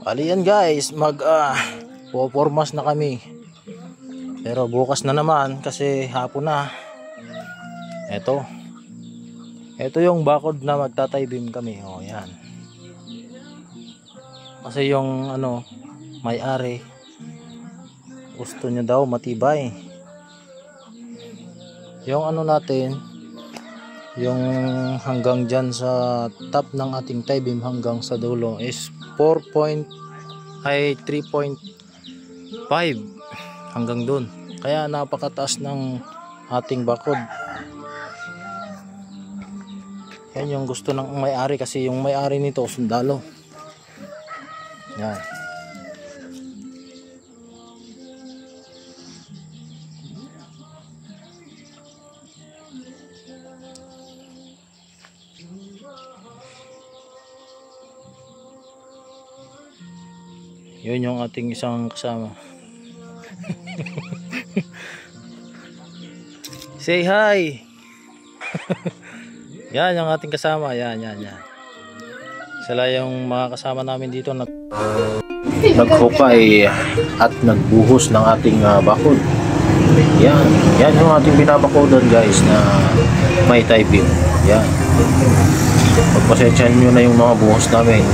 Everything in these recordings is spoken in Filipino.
Bali yan guys, pupormas na kami. Pero bukas na naman kasi hapon na. Ito yung bakod na magtataybim kami. Oh, yan. Kasi yung may-ari gusto niya daw matibay. Yung natin, yung hanggang dyan sa top ng ating taybim hanggang sa dulo is 3.5 hanggang dun. Kaya napakataas ng ating bakod. Yan yung gusto ng may-ari kasi yung may-ari nito sundalo. Yan. Yun yung ating isang kasama. Say hi. Yan yung ating kasama. Yan. Sila yung mga kasama namin dito na naghukay at nagbuhos ng ating bakod. Yan yung ating binabakodan guys na may taybim. Yan. Pagpasensyahan nyo na yung mga buhos namin.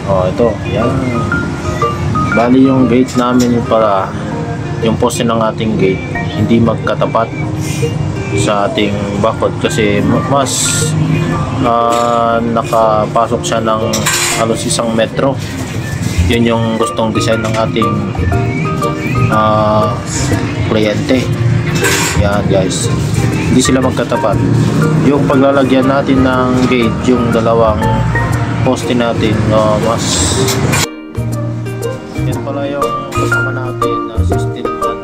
Ito, yan. Bali yung gate namin para yung poste ng ating gate hindi magkatapat sa ating bakod kasi mas nakapasok siya ng halos 1 metro. Yun yung gustong design ng ating kliyente. Yan guys, hindi sila magkatapat. Yung paglalagyan natin ng gate, yung dalawang poste natin mas yan pala yung kasama natin na 16 man.